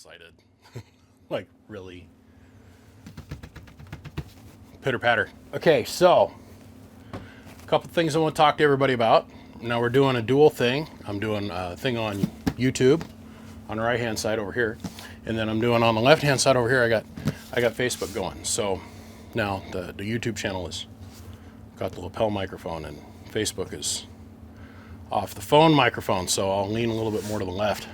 excited. Like, really. Pitter patter. Okay, so a couple things I want to talk to everybody about. Now we're doing a dual thing. I'm doing a thing on YouTube on the right hand side over here, and then I'm doing on the left hand side over here. I got Facebook going. So now the YouTube channel is got the lapel microphone, and Facebook is off the phone microphone. So I'll lean a little bit more to the left.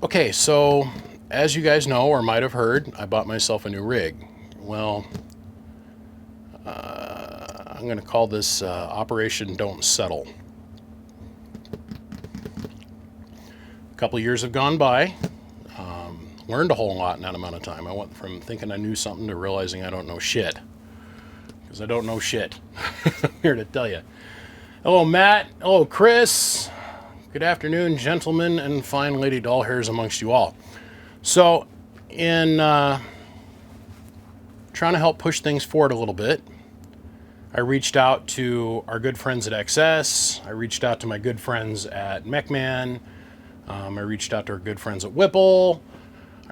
Okay, so as you guys know or might have heard, I bought myself a new rig. Well, I'm going to call this Operation Don't Settle. A couple of years have gone by. Learned a whole lot in that amount of time. I went from thinking I knew something to realizing I don't know shit. Because I don't know shit. I'm here to tell you. Hello, Matt. Hello, Chris. Good afternoon, gentlemen and fine lady doll hairs amongst you all. So, in trying to help push things forward a little bit, I reached out to our good friends at XS. I reached out to my good friends at MechMan. I reached out to our good friends at Whipple.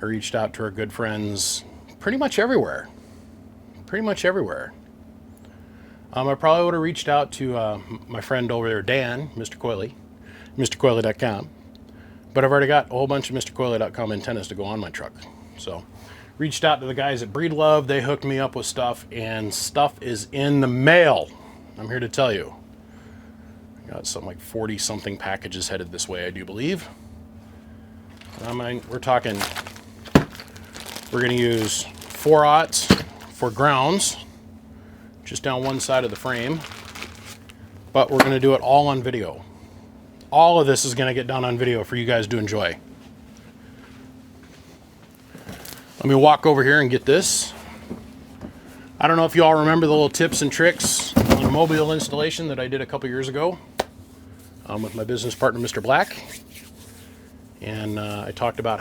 I reached out to our good friends pretty much everywhere. Pretty much everywhere. I probably would have reached out to my friend over there, Dan, Mr. Coily, MrCoily.com. But I've already got a whole bunch of MrCoily.com antennas to go on my truck. So, reached out to the guys at Breedlove. They hooked me up with stuff, and stuff is in the mail. I'm here to tell you. I got something like 40-something packages headed this way, I do believe. I mean, we're talking, we're going to use 4/0 for grounds, just down one side of the frame. But we're going to do it all on video. All of this is going to get done on video for you guys to enjoy. Let me walk over here and get this. I don't know if you all remember the little tips and tricks on a mobile installation that I did a couple years ago with my business partner, Mr. Black. And I talked about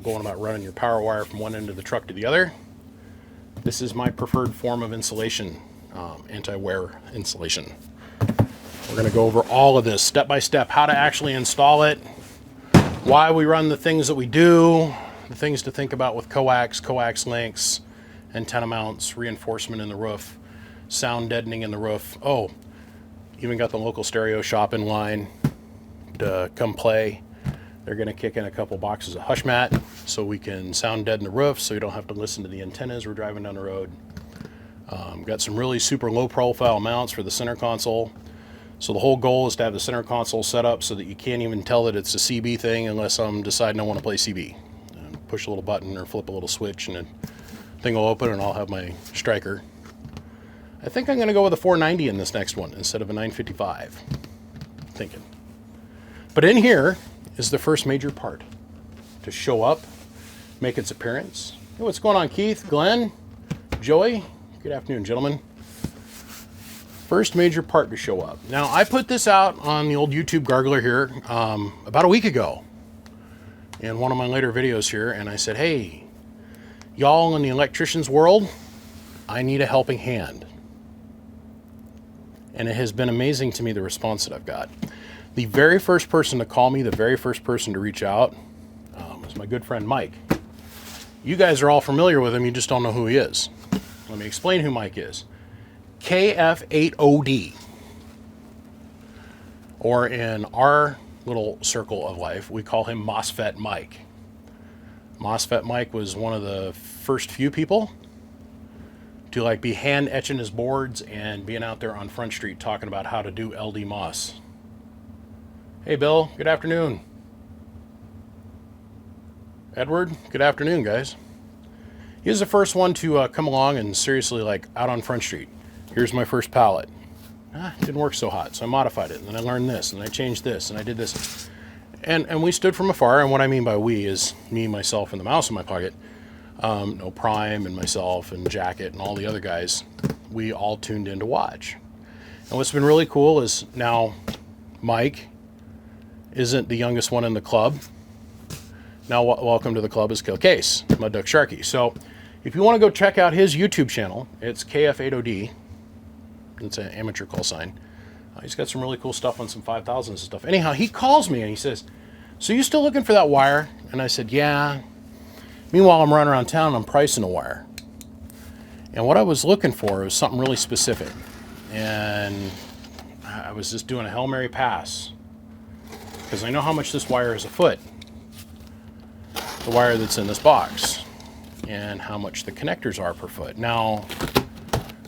going about running your power wire from one end of the truck to the other. This is my preferred form of insulation, anti-wear insulation. We're going to go over all of this step by step, how to actually install it, why we run the things that we do, the things to think about with coax links, antenna mounts, reinforcement in the roof, sound deadening in the roof. Oh, even got the local stereo shop in line to come play. They're going to kick in a couple boxes of hush mat so we can sound deaden the roof so you don't have to listen to the antennas we're driving down the road. Got some really super low profile mounts for the center console. So the whole goal is to have the center console set up so that you can't even tell that it's a CB thing unless I'm deciding I want to play CB. And push a little button or flip a little switch and the thing will open and I'll have my striker. I think I'm going to go with a 490 in this next one instead of a 955. Thinking. But in here is the first major part to show up, make its appearance. Hey, what's going on, Keith, Glenn, Joey? Good afternoon, gentlemen. First major part to show up. Now, I put this out on the old YouTube Gargler here about a week ago in one of my later videos here, and I said, hey, y'all in the electrician's world, I need a helping hand. And it has been amazing to me the response that I've got. The very first person to call me, the very first person to reach out was my good friend Mike. You guys are all familiar with him, you just don't know who he is. Let me explain who Mike is. KF8OD. Or in our little circle of life, we call him MOSFET Mike. MOSFET Mike was one of the first few people to like be hand etching his boards and being out there on Front Street talking about how to do LD MOS. Hey Bill, good afternoon. Edward, good afternoon, guys. He was the first one to come along and seriously like out on Front Street. Here's my first pallet. It didn't work so hot, so I modified it, and then I learned this, and I changed this, and I did this. And we stood from afar, and what I mean by we is me, myself, and the mouse in my pocket. No, Prime and myself and Jacket and all the other guys, we all tuned in to watch. And what's been really cool is now Mike isn't the youngest one in the club. Now welcome to the club is Kill Case, Mud Duck Sharky. So if you want to go check out his YouTube channel, it's KF8OD. It's an amateur call sign. He's got some really cool stuff on some 5000s and stuff. Anyhow, he calls me and he says, so you still looking for that wire? And I said, yeah. Meanwhile, I'm running around town and I'm pricing a wire. And what I was looking for was something really specific. And I was just doing a Hail Mary pass, because I know how much this wire is a foot, the wire that's in this box, and how much the connectors are per foot. Now,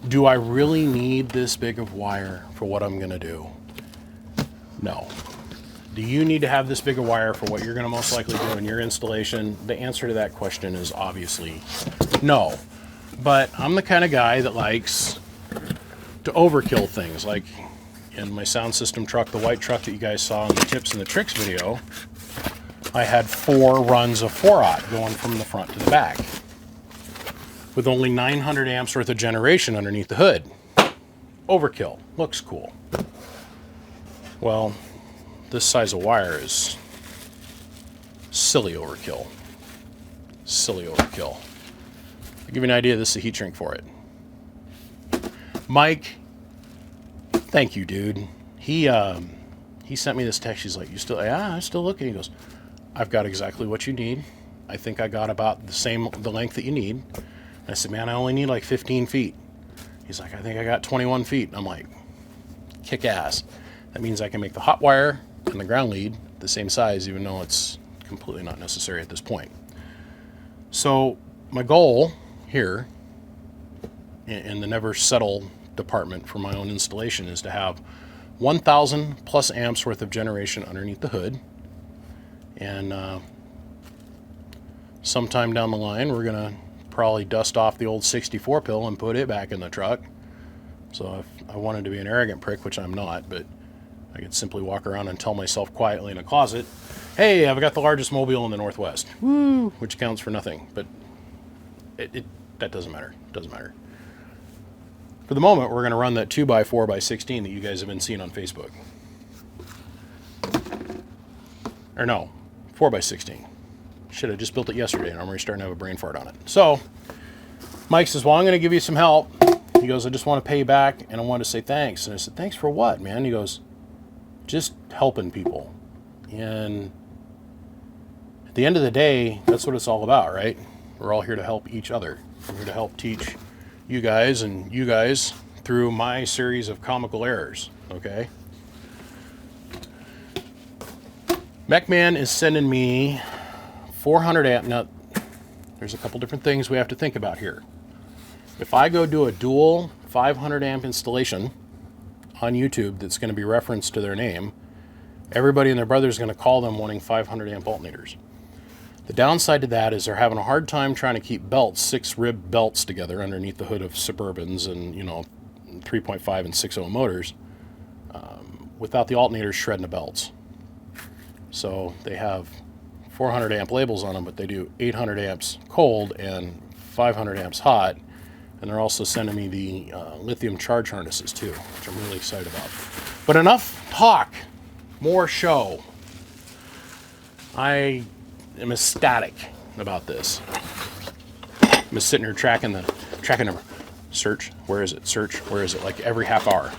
do I really need this big of wire for what I'm gonna do? No. Do you need to have this big a wire for what you're gonna most likely do in your installation? The answer to that question is obviously no. But I'm the kind of guy that likes to overkill things. Like in my sound system truck, the white truck that you guys saw in the tips and the tricks video, I had 4 runs of 4-aught going from the front to the back, with only 900 amps worth of generation underneath the hood. Overkill. Looks cool. Well, this size of wire is silly overkill. Silly overkill. To give you an idea, this is a heat shrink for it. Mike, thank you, dude. He sent me this text. He's like, "You still?" Yeah, I'm still looking. He goes, "I've got exactly what you need. I think I got about the length that you need." And I said, "Man, I only need like 15 feet." He's like, "I think I got 21 feet." I'm like, kick ass. That means I can make the hot wire and the ground lead the same size, even though it's completely not necessary at this point. So my goal here in the never settle department for my own installation is to have 1,000 plus amps worth of generation underneath the hood. And sometime down the line, we're gonna probably dust off the old 64 pill and put it back in the truck. So if I wanted to be an arrogant prick, which I'm not, but I could simply walk around and tell myself quietly in a closet, "Hey, I've got the largest mobile in the Northwest." Woo! Which counts for nothing, but that doesn't matter. It doesn't matter. For the moment, we're going to run that 2x4x16 that you guys have been seeing on Facebook. Or no, 4x16. Should have just built it yesterday, and I'm already starting to have a brain fart on it. So, Mike says, "Well, I'm going to give you some help." He goes, "I just want to pay you back, and I want to say thanks." And I said, "Thanks for what, man?" He goes, "Just helping people." And at the end of the day, that's what it's all about, right? We're all here to help each other. We're here to help teach you guys and you guys through my series of comical errors, okay? MechMan is sending me 400 amp. Now, there's a couple different things we have to think about here. If I go do a dual 500 amp installation on YouTube that's going to be referenced to their name, everybody and their brother is going to call them wanting 500 amp alternators. The downside to that is they're having a hard time trying to keep belts, 6-rib belts together underneath the hood of Suburbans and, 3.5 and 6.0 motors without the alternators shredding the belts. So they have 400 amp labels on them, but they do 800 amps cold and 500 amps hot. And they're also sending me the lithium charge harnesses too, which I'm really excited about. But enough talk, more show. I am ecstatic about this. I'm just sitting here tracking the search. Where is it? Search. Where is it? Like every half hour.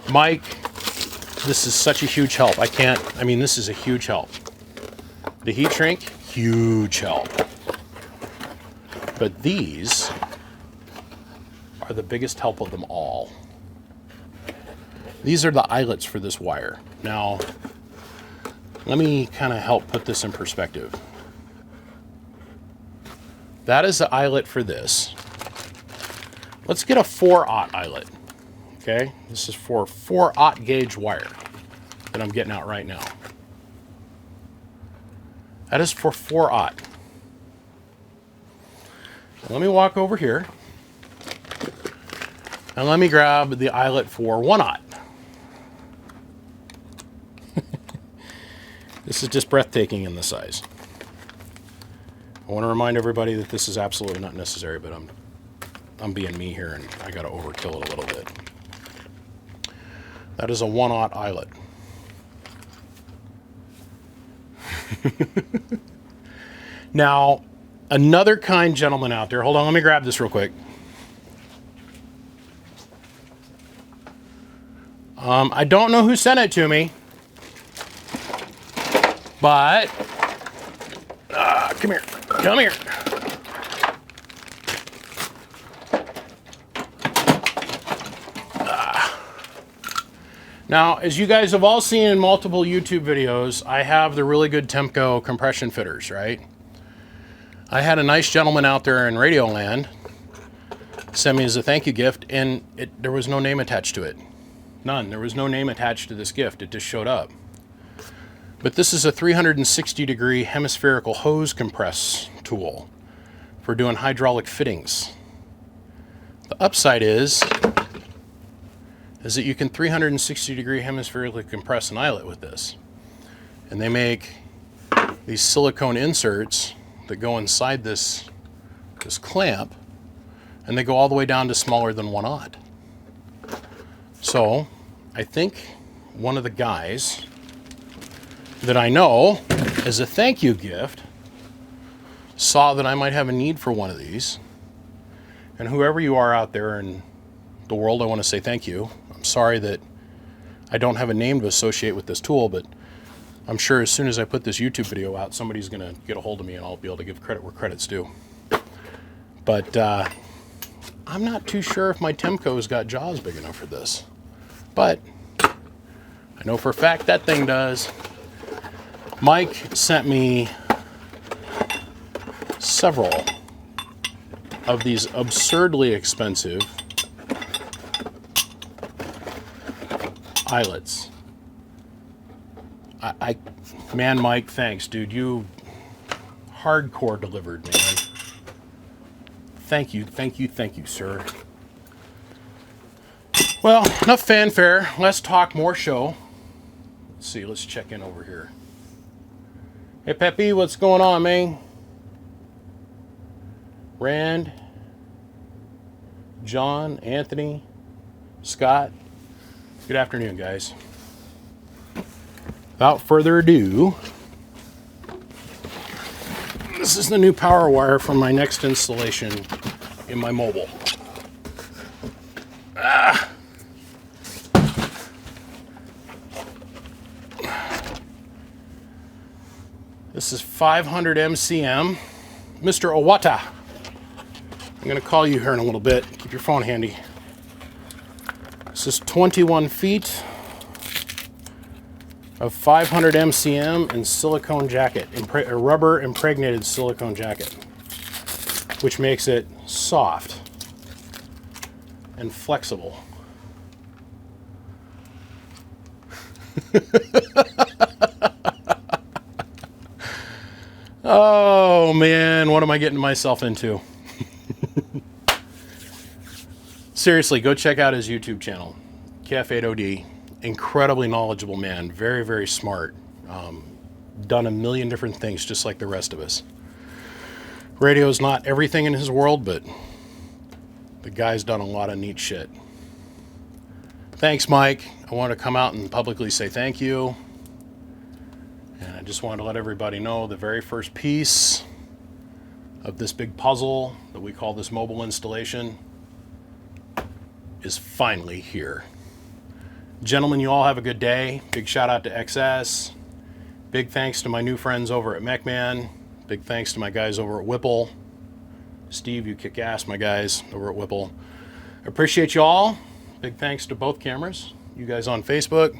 Mike, this is such a huge help. This is a huge help. The heat shrink, huge help. But these are the biggest help of them all. These are the eyelets for this wire. Now, let me kind of help put this in perspective. That is the eyelet for this. Let's get a 4-aught eyelet. Okay, this is for 4-aught gauge wire that I'm getting out right now. That is for 4-aught. Let me walk over here and let me grab the eyelet for 1-aught. This is just breathtaking in the size. I want to remind everybody that this is absolutely not necessary, but I'm being me here and I got to overkill it a little bit. That is a 1-aught eyelet. Now, another kind gentleman out there, hold on, let me grab this real quick. I don't know who sent it to me. But, come here, come here. Now, as you guys have all seen in multiple YouTube videos, I have the really good Temco compression fitters, right? I had a nice gentleman out there in Radio Land send me as a thank you gift, and there was no name attached to it. None. There was no name attached to this gift. It just showed up. But this is a 360-degree hemispherical hose compress tool for doing hydraulic fittings. The upside is that you can 360-degree hemispherically compress an eyelet with this. And they make these silicone inserts that go inside this clamp, and they go all the way down to smaller than 1/0. So I think one of the guys that I know, as a thank you gift, saw that I might have a need for one of these. And whoever you are out there in the world, I want to say thank you. I'm sorry that I don't have a name to associate with this tool, but I'm sure as soon as I put this YouTube video out, somebody's going to get a hold of me and I'll be able to give credit where credit's due. But I'm not too sure if my Temco's got jaws big enough for this. But I know for a fact that thing does. Mike sent me several of these absurdly expensive eyelets. Man, Mike, thanks, dude. You hardcore delivered, man. Thank you, thank you, thank you, sir. Well, enough fanfare. Let's talk more show. Let's see, let's check in over here. Hey, Peppy, what's going on, man? Rand, John, Anthony, Scott. Good afternoon, guys. Without further ado, this is the new power wire from my next installation in my mobile. This is 500 MCM. Mr. Owata. I'm going to call you here in a little bit. Keep your phone handy. This is 21 feet of 500 MCM in silicone jacket, a rubber impregnated silicone jacket, which makes it soft and flexible. Oh man, what am I getting myself into? Seriously, go check out his YouTube channel, KF8OD. Incredibly knowledgeable man, very, very smart. Done a million different things just like the rest of us. Radio's not everything in his world, but the guy's done a lot of neat shit. Thanks, Mike. I want to come out and publicly say thank you. And I just wanted to let everybody know the very first piece of this big puzzle that we call this mobile installation is finally here. Gentlemen, you all have a good day. Big shout out to XS. Big thanks to my new friends over at MechMan. Big thanks to my guys over at Whipple. Steve, you kick ass, my guys over at Whipple. I appreciate you all. Big thanks to both cameras. You guys on Facebook,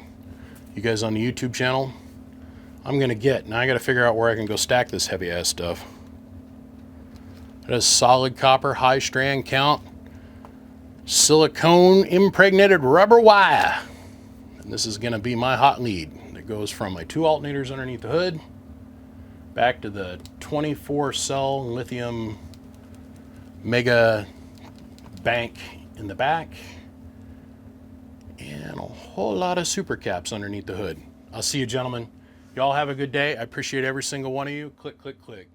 you guys on the YouTube channel. Now I gotta figure out where I can go stack this heavy ass stuff. That is solid copper, high strand count, silicone impregnated rubber wire. And this is gonna be my hot lead. It goes from my 2 alternators underneath the hood back to the 24-cell lithium mega bank in the back, and a whole lot of super caps underneath the hood. I'll see you, gentlemen. Y'all have a good day. I appreciate every single one of you. Click, click, click.